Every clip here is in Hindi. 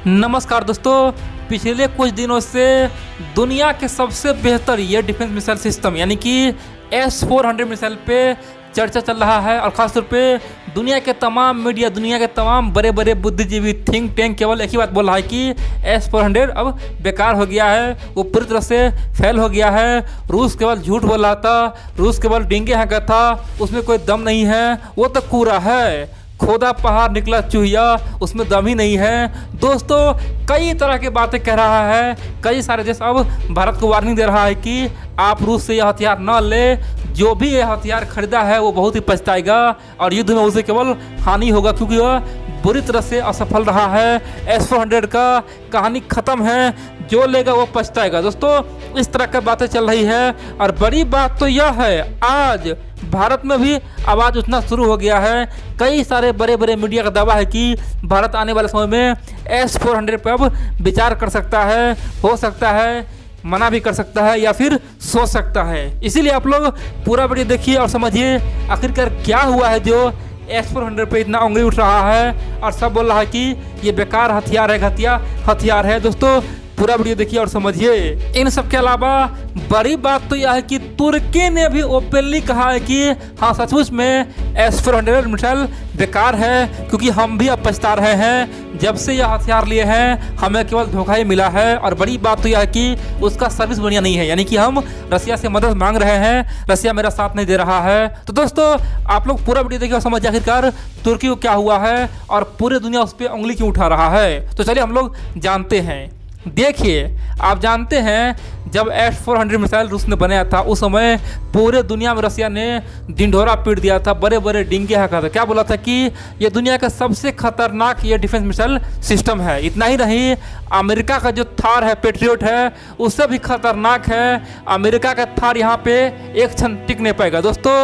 नमस्कार दोस्तों, पिछले कुछ दिनों से दुनिया के सबसे बेहतर ये डिफेंस मिसाइल सिस्टम यानी कि S-400 मिसाइल पे चर्चा चल रहा है। और ख़ासतौर पे दुनिया के तमाम मीडिया, दुनिया के तमाम बड़े बड़े बुद्धिजीवी, थिंक टैंक केवल एक ही बात बोल रहा है कि S-400 अब बेकार हो गया है, वो पूरी तरह से फेल हो गया है। रूस केवल झूठ बोल रहा था, रूस केवल डींगे हाँका था, उसमें कोई दम नहीं है, वो तो कूड़ा है, खोदा पहाड़ निकला चूहिया, उसमें दम ही नहीं है। दोस्तों, कई तरह की बातें कह रहा है, कई सारे देश अब भारत को वार्निंग दे रहा है कि आप रूस से यह हथियार न ले, जो भी ये हथियार खरीदा है वो बहुत ही पछताएगा और युद्ध में उसे केवल हानि होगा, क्योंकि वह बुरी तरह से असफल रहा है। S-400 का कहानी ख़त्म है, जो लेगा वो पछताएगा। दोस्तों, इस तरह की बातें चल रही है और बड़ी बात तो यह है, आज भारत में भी आवाज़ उठना शुरू हो गया है। कई सारे बड़े बड़े मीडिया का दावा है कि भारत आने वाले समय में S-400 पर अब विचार कर सकता है, हो सकता है, मना भी कर सकता है या फिर सोच सकता है। इसीलिए आप लोग पूरा वीडियो देखिए और समझिए आखिरकार क्या हुआ है जो S-400 पे इतना उंगली उठ रहा है और सब बोल रहा है कि ये बेकार हथियार है, घटिया हथियार है। दोस्तों, पूरा वीडियो देखिए और समझिए। इन सब के अलावा बड़ी बात तो यह है कि तुर्की ने भी ओपनली कहा है कि हाँ, सचमुच में S-400 मिसाइल बेकार है, क्योंकि हम भी अब पछता रहे हैं। जब से यह हथियार लिए हैं हमें केवल धोखा ही मिला है। और बड़ी बात तो यह है कि उसका सर्विस बढ़िया नहीं है, यानी कि हम रसिया से मदद मांग रहे हैं, रसिया मेरा साथ नहीं दे रहा है। तो दोस्तों, आप लोग पूरा वीडियो देखिए और समझिए आखिरकार तुर्की को क्या हुआ है और पूरे दुनिया उस पर उंगली क्यों उठा रहा है। तो चलिए हम लोग जानते हैं। देखिए, आप जानते हैं जब S-400 मिसाइल रूस ने बनाया था उस समय पूरे दुनिया में रसिया ने ढिंढोरा पीट दिया था, बड़े बड़े डींगे हाँका था। क्या बोला था कि ये दुनिया का सबसे खतरनाक ये डिफेंस मिसाइल सिस्टम है। इतना ही नहीं, अमेरिका का जो थार है, पेट्रियट है, उससे भी खतरनाक है। अमेरिका का थार यहाँ पे एक क्षण टिक नहीं पाएगा। दोस्तों,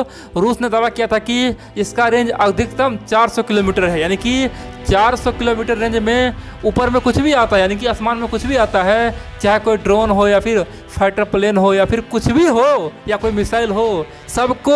रूस ने दावा किया था कि इसका रेंज अधिकतम 400 किलोमीटर है, यानी कि 400 किलोमीटर रेंज में ऊपर में कुछ भी आता है, यानी कि आसमान में कुछ भी आता है, चाहे कोई ड्रोन हो या फिर फाइटर प्लेन हो या फिर कुछ भी हो या कोई मिसाइल हो, सबको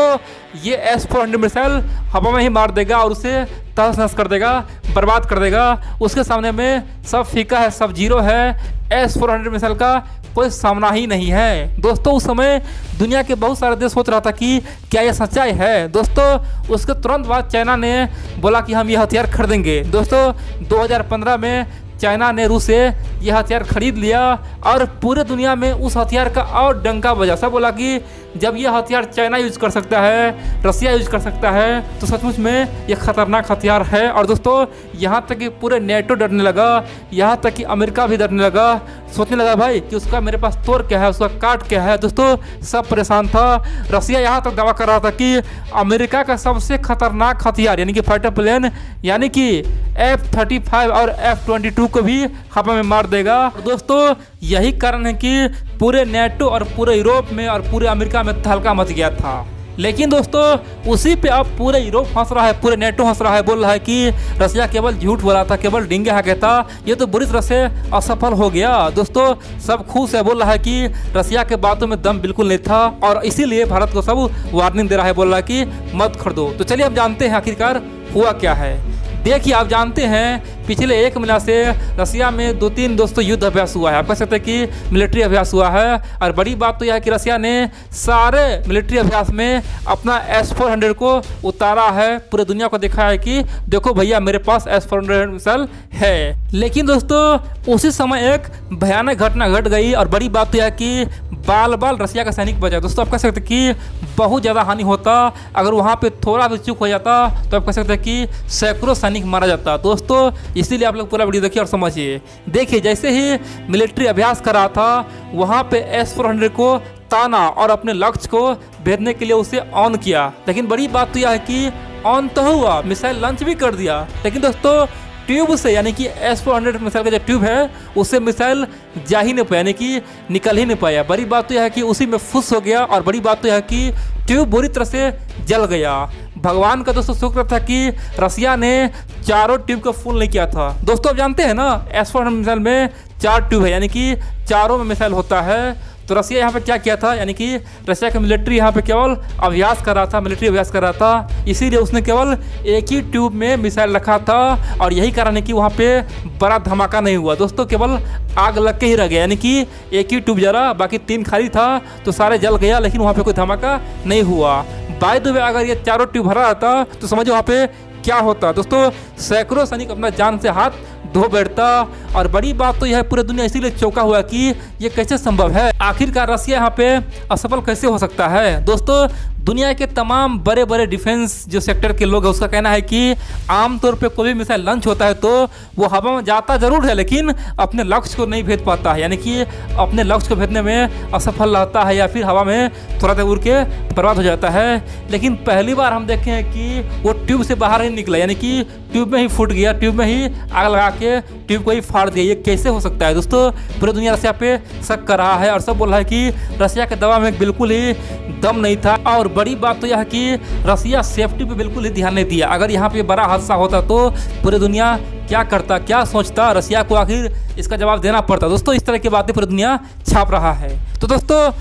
ये S-400 मिसाइल हवा में ही मार देगा और उसे तहस नहस कर देगा, बर्बाद कर देगा। उसके सामने में सब फीका है, सब जीरो है। S-400 मिसाइल का कोई सामना ही नहीं है। दोस्तों, उस समय दुनिया के बहुत सारे देश सोच रहा था कि क्या यह सच्चाई है। दोस्तों, उसके तुरंत बाद चाइना ने बोला कि हम यह हथियार खरीदेंगे। दोस्तों, 2015 में चाइना ने रूस से यह हथियार खरीद लिया और पूरे दुनिया में उस हथियार का और डंका बजा। सब बोला कि जब यह हथियार चाइना यूज कर सकता है, रसिया यूज कर सकता है, तो सचमुच में यह खतरनाक हथियार है। और दोस्तों, यहाँ तक कि पूरे नेटो डरने लगा, यहाँ तक कि अमेरिका भी डरने लगा, सोचने लगा भाई कि उसका मेरे पास तोड़ क्या है, उसका काट क्या है। दोस्तों, सब परेशान था। रसिया यहाँ तक दावा कर रहा था कि अमेरिका का सबसे खतरनाक हथियार यानी कि फाइटर प्लेन यानी कि F-35 और F-22 को भी हवा में मार देगा। दोस्तों, यही कारण है कि पूरे नेटो और पूरे यूरोप में और पूरे अमेरिका में तहलका मच गया था। लेकिन दोस्तों, उसी पे अब पूरे यूरोप हंस रहा है, पूरे नेटो हंस रहा है, बोल रहा है कि रसिया केवल झूठ बोला था, केवल डींगे हाँके था, ये तो बुरी तरह से असफल हो गया। दोस्तों, सब खुश है, बोल रहा है कि रसिया के बातों में दम बिल्कुल नहीं था और इसीलिए भारत को सब वार्निंग दे रहा है, बोल रहा है कि मत खरीदो। तो चलिए हम जानते हैं आखिरकार हुआ क्या है। देखिए, आप जानते हैं पिछले एक महीना से रसिया में 2-3 दोस्तों युद्ध अभ्यास हुआ है। आप कह सकते हैं कि मिलिट्री अभ्यास हुआ है। और बड़ी बात तो यह है कि रसिया ने सारे मिलिट्री अभ्यास में अपना S-400 को उतारा है, पूरे दुनिया को दिखाया है कि देखो भैया, मेरे पास S-400 मिसाइल है। लेकिन दोस्तों, उसी समय एक भयानक घटना घट गई और बड़ी बात तो यह है कि बाल बाल रसिया का सैनिक बचा। दोस्तों, आप कह सकते हैं कि बहुत ज़्यादा हानि होता, अगर वहाँ पे थोड़ा भी चूक हो जाता तो आप कह सकते हैं कि सैकड़ों सैनिक मारा जाता। दोस्तों, इसीलिए आप लोग पूरा वीडियो देखिए और समझिए। देखिए, जैसे ही मिलिट्री अभ्यास कर रहा था वहाँ पे S-400 को ताना और अपने लक्ष्य को भेदने के लिए उसे ऑन किया। लेकिन बड़ी बात तो यह है कि ऑन तो हुआ, मिसाइल लॉन्च भी कर दिया, लेकिन दोस्तों ट्यूब से यानी कि S-400 मिसाइल का जो ट्यूब है उससे मिसाइल जा ही नहीं पाया, यानी कि निकल ही नहीं पाया। बड़ी बात तो यह है कि उसी में फुस हो गया और बड़ी बात तो यह है कि ट्यूब बुरी तरह से जल गया। भगवान का दोस्तों शुक्र था कि रसिया ने चारों ट्यूब को फुल नहीं किया था। दोस्तों, आप जानते हैं ना, S-400 मिसाइल में 4 ट्यूब है, यानी कि चारों में मिसाइल होता है। तो रसिया यहाँ पे क्या किया था, यानी कि रसिया का मिलिट्री यहाँ पे केवल अभ्यास कर रहा था, मिलिट्री अभ्यास कर रहा था, इसीलिए उसने केवल एक ही ट्यूब में मिसाइल रखा था और यही कारण है कि वहाँ पे बड़ा धमाका नहीं हुआ दोस्तों, केवल आग लग के ही रह गया, यानी कि एक ही ट्यूब जला, बाकी 3 खाली था तो सारे जल गया, लेकिन वहाँ पे कोई धमाका नहीं हुआ। बाय द वे अगर ये चारों ट्यूब भरा रहता तो समझो वहाँ पे क्या होता दोस्तों, सैकड़ों सैनिक अपना जान से हाथ धो बैठता। और बड़ी बात तो यह है, पूरी दुनिया इसीलिए चौंका हुआ कि ये कैसे संभव है, आखिरकार रसिया यहाँ पे असफल कैसे हो सकता है। दोस्तों दुनिया के तमाम बड़े बड़े डिफेंस जो सेक्टर के लोग हैं उसका कहना है कि आमतौर पे कोई भी मिसाइल लॉन्च होता है तो वो हवा में जाता जरूर है, लेकिन अपने लक्ष्य को नहीं भेद पाता है, यानी कि अपने लक्ष्य को भेदने में असफल रहता है या फिर हवा में थोड़ा देर उड़ के बर्बाद हो जाता है। लेकिन पहली बार हम देखे हैं कि वो ट्यूब से बाहर ही निकला, यानी कि ट्यूब में ही फूट गया, ट्यूब में ही आग लगा के ट्यूब को ही फाड़ दिया। ये कैसे हो सकता है दोस्तों, पूरी दुनिया रसिया पे शक कर रहा है और सब बोल रहा है कि रसिया के दवा में बिल्कुल ही दम नहीं था। और बड़ी बात तो यह है कि रसिया सेफ्टी पे बिल्कुल ही ध्यान नहीं दिया। अगर यहाँ पे बड़ा हादसा होता तो पूरी दुनिया क्या करता, क्या सोचता, रसिया को आखिर इसका जवाब देना पड़ता। दोस्तों इस तरह की बातें पूरी दुनिया छाप रहा है। तो दोस्तों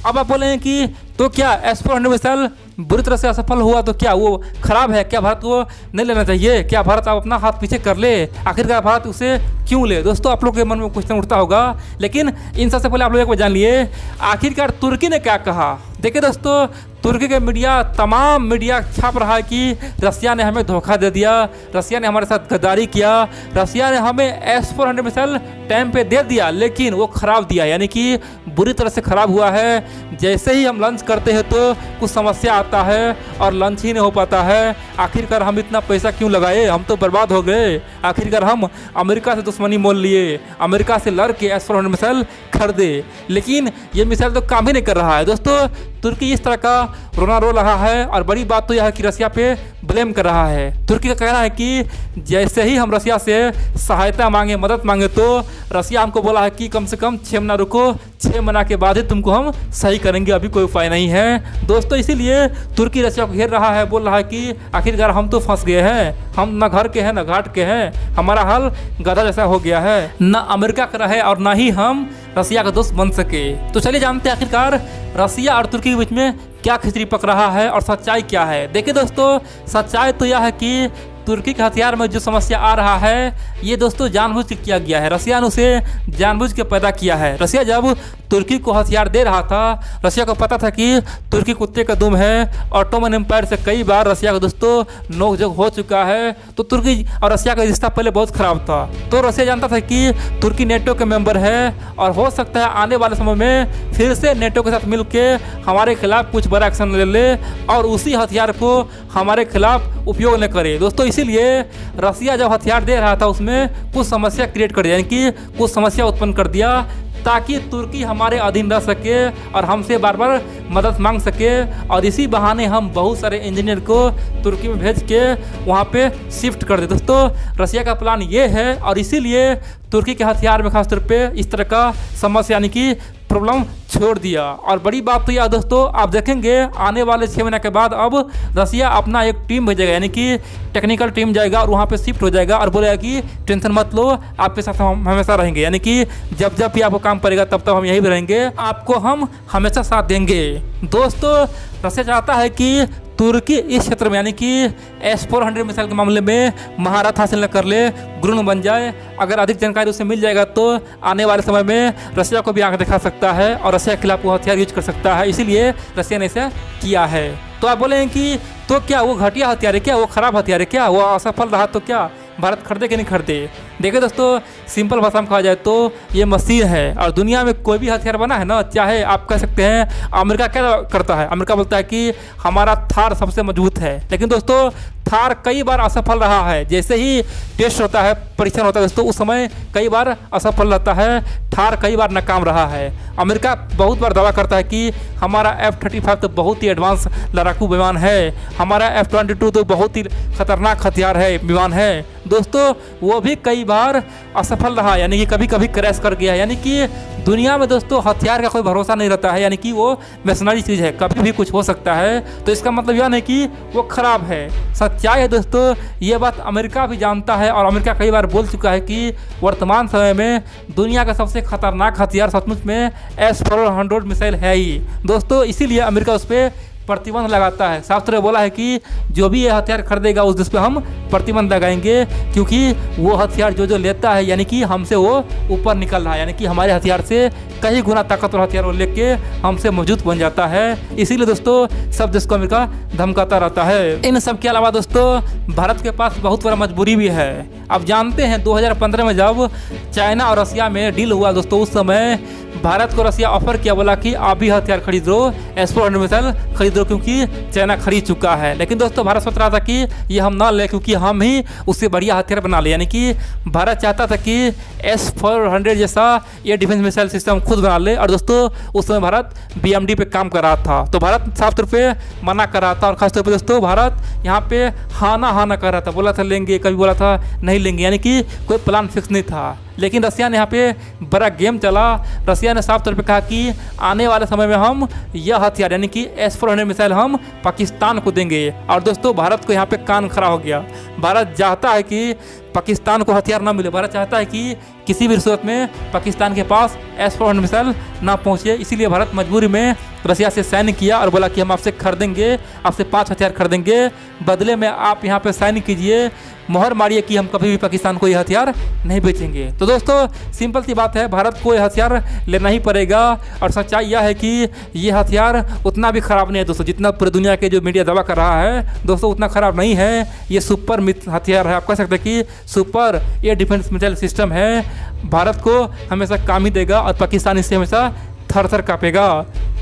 अब आप बोले हैं कि तो क्या S-400 मिसाइल बुरी तरह से असफल हुआ तो क्या वो खराब है, क्या भारत को नहीं लेना चाहिए, क्या भारत आप अपना हाथ पीछे कर ले, आखिरकार भारत उसे क्यों ले। दोस्तों आप लोग के मन में क्वेश्चन उठता होगा, लेकिन इन सबसे पहले आप लोग एक बार जान लिए आखिरकार तुर्की ने क्या कहा। देखिए दोस्तों तुर्की के मीडिया, तमाम मीडिया छाप रहा है कि रसिया ने हमें धोखा दे दिया, रसिया ने हमारे साथ गद्दारी किया, रसिया ने हमें S-400 मिसाइल टाइम पे दे दिया लेकिन वो ख़राब दिया, यानी कि बुरी तरह से ख़राब हुआ है। जैसे ही हम लॉन्च करते हैं तो कुछ समस्या आता है और लॉन्च ही नहीं हो पाता है। आखिरकार हम इतना पैसा क्यों लगाए, हम तो बर्बाद हो गए। आखिरकार हम अमेरिका से दुश्मनी मोल लिए, अमेरिका से लड़ के S-400 मिसाइल खरीदे, लेकिन ये मिसाइल तो काम ही नहीं कर रहा है। दोस्तों तुर्की इस तरह का रोना रो रहा है और बड़ी बात तो यह है कि रसिया पे ब्लेम कर रहा है। तुर्की का कहना है कि जैसे ही हम रसिया से सहायता मांगे, मदद मांगे तो रसिया हमको बोला है कि कम से कम 6 महीना रुको, 6 महीना के बाद ही तुमको हम सही करेंगे, अभी कोई उपाय नहीं है। दोस्तों इसीलिए तुर्की रसिया को घेर रहा है, बोल रहा है कि आखिरकार हम तो फंस गए हैं, हम न घर के हैं न घाट के हैं, हमारा हाल गधा जैसा हो गया है, न अमेरिका का रहे और न ही हम रसिया का दोस्त बन सके। तो चलिए जानते हैं आखिरकार रसिया और तुर्की के बीच में क्या खिचड़ी पक रहा है और सच्चाई क्या है। देखिए दोस्तों सच्चाई तो यह है कि तुर्की के हथियार में जो समस्या आ रहा है ये दोस्तों जानबूझ के किया गया है, रसिया ने उसे जानबूझ के पैदा किया है। रसिया जब तुर्की को हथियार दे रहा था, रसिया को पता था कि तुर्की कुत्ते का दुम है, ऑटोमन एम्पायर से कई बार रसिया का दोस्तों नोकझोंक हो चुका है, तो तुर्की और रसिया का रिश्ता पहले बहुत खराब था। तो रसिया जानता था कि तुर्की नेटो के मेंबर है और हो सकता है आने वाले समय में फिर से नेटो के साथ मिलकर हमारे खिलाफ कुछ बड़ा एक्शन ले और उसी हथियार को हमारे खिलाफ उपयोग न करे। दोस्तों इसीलिए रसिया जब हथियार दे रहा था उसमें कुछ समस्या क्रिएट कर दिया, यानी कि कुछ समस्या उत्पन्न कर दिया ताकि तुर्की हमारे अधीन रह सके और हमसे बार बार मदद मांग सके। और इसी बहाने हम बहुत सारे इंजीनियर को तुर्की में भेज के वहाँ पे शिफ्ट कर दे। दोस्तों रसिया का प्लान ये है और इसीलिए तुर्की के हथियार में खासतौर पे इस तरह का समस्या यानी कि प्रॉब्लम छोड़ दिया। और बड़ी बात तो यह दोस्तों आप देखेंगे आने वाले 6 महीने के बाद अब रसिया अपना एक टीम भेजेगा, यानी कि टेक्निकल टीम जाएगा और वहाँ पे शिफ्ट हो जाएगा और बोलेगा कि टेंशन मत लो, आपके साथ हम हमेशा रहेंगे, यानी कि जब जब भी आपको काम पड़ेगा तब तब हम यहीं भी रहेंगे, आपको हम हमेशा साथ देंगे। दोस्तों रसिया चाहता है कि तुर्की इस क्षेत्र में यानी कि S-400 मिसाइल के मामले में महारत हासिल न कर ले, गुरुन बन जाए। अगर अधिक जानकारी उसे मिल जाएगा तो आने वाले समय में रसिया को भी आंख दिखा सकता है और रसिया के खिलाफ वो हथियार यूज कर सकता है, इसीलिए रसिया ने ऐसा किया है। तो आप बोलेंगे कि तो क्या वो घटिया हथियार है, क्या वो खराब हथियार है, क्या वो असफल रहा तो क्या भारत खरीदे कि नहीं खरीदे। देखिए दोस्तों सिंपल भाषा में कहा जाए तो ये मशीन है और दुनिया में कोई भी हथियार बना है ना, चाहे आप कह सकते हैं अमेरिका क्या करता है, अमेरिका बोलता है कि हमारा थार सबसे मजबूत है, लेकिन दोस्तों थार कई बार असफल रहा है। जैसे ही टेस्ट होता है, परीक्षण होता है दोस्तों, उस समय कई बार असफल रहता है, थार कई बार नाकाम रहा है। अमेरिका बहुत बार दावा करता है कि हमारा F-35 तो बहुत ही एडवांस लड़ाकू विमान है, हमारा F-22 तो बहुत ही खतरनाक हथियार है, विमान है। दोस्तों वो भी कई बार बार असफल रहा, यानी कि कभी कभी क्रैश कर गया है। यानी कि दुनिया में दोस्तों हथियार का कोई भरोसा नहीं रहता है, यानी कि वो मैशनरी चीज़ है, कभी भी कुछ हो सकता है। तो इसका मतलब यह नहीं कि वो खराब है। सच्चाई है दोस्तों, ये बात अमेरिका भी जानता है और अमेरिका कई बार बोल चुका है कि वर्तमान समय में दुनिया का सबसे खतरनाक हथियार सचमुच में S-400 मिसाइल है ही दोस्तों। इसीलिए अमेरिका उस पर प्रतिबंध लगाता है। साफ तौर बोला है कि जो भी ये हथियार खरीदेगा उस देश पे हम प्रतिबंध लगाएंगे, क्योंकि वो हथियार जो लेता है यानी कि हमसे वो ऊपर निकल रहा है, यानी कि हमारे हथियार से कई गुना ताकतवर हथियार वो लेके हमसे मौजूद बन जाता है। इसीलिए दोस्तों सब देश को अमेरिका धमकाता रहता है। इन सब के अलावा दोस्तों भारत के पास बहुत बड़ा मजबूरी भी है। अब जानते हैं 2015 में जब चाइना और रसिया में डील हुआ दोस्तों, उस समय भारत को रसिया ऑफर किया, बोला कि आप भी हथियार खरीद लो, S-400 मिसाइल खरीद लो, क्योंकि चाइना खरीद चुका है। लेकिन दोस्तों भारत सोच रहा था कि ये हम ना लें, क्योंकि हम ही उससे बढ़िया हथियार बना ले। यानी कि भारत चाहता था कि S-400 जैसा ये डिफेंस मिसाइल सिस्टम खुद बना ले। और दोस्तों उस समय भारत BMD पे काम कर रहा था, तो भारत साफ तौर पे मना कर रहा था। और खासतौर पे दोस्तों भारत यहाँ पे हाँ ना कर रहा था, बोला था लेंगे, कभी बोला था नहीं लेंगे, यानी कि कोई प्लान फिक्स नहीं था। लेकिन रसिया ने यहाँ पे बड़ा गेम चला। रसिया ने साफ तौर पे कहा कि आने वाले समय में हम यह हथियार यानी कि S-400 मिसाइल हम पाकिस्तान को देंगे। और दोस्तों भारत को यहाँ पे कान खड़ा हो गया। भारत चाहता है कि पाकिस्तान को हथियार ना मिले, भारत चाहता है कि किसी भी सूरत में पाकिस्तान के पास S-400 मिसाइल ना पहुँचे। इसीलिए भारत मजबूरी में रसिया से साइन किया और बोला कि हम आपसे खरीदेंगे, आपसे 5 हथियार खरीदेंगे, बदले में आप यहाँ पे साइन कीजिए, मोहर मारिए कि हम कभी भी पाकिस्तान को ये हथियार नहीं बेचेंगे। तो दोस्तों सिंपल सी बात है, भारत को ये हथियार लेना ही पड़ेगा। और सच्चाई यह है कि ये हथियार उतना भी ख़राब नहीं है दोस्तों, जितना पूरी दुनिया के जो मीडिया दावा कर रहा है दोस्तों, उतना ख़राब नहीं है। ये सुपर हथियार है, आप कह सकते हैं कि super air defence missile system है। भारत को हमेशा काम ही देगा और पाकिस्तान इससे हमेशा थर थर काँपेगा।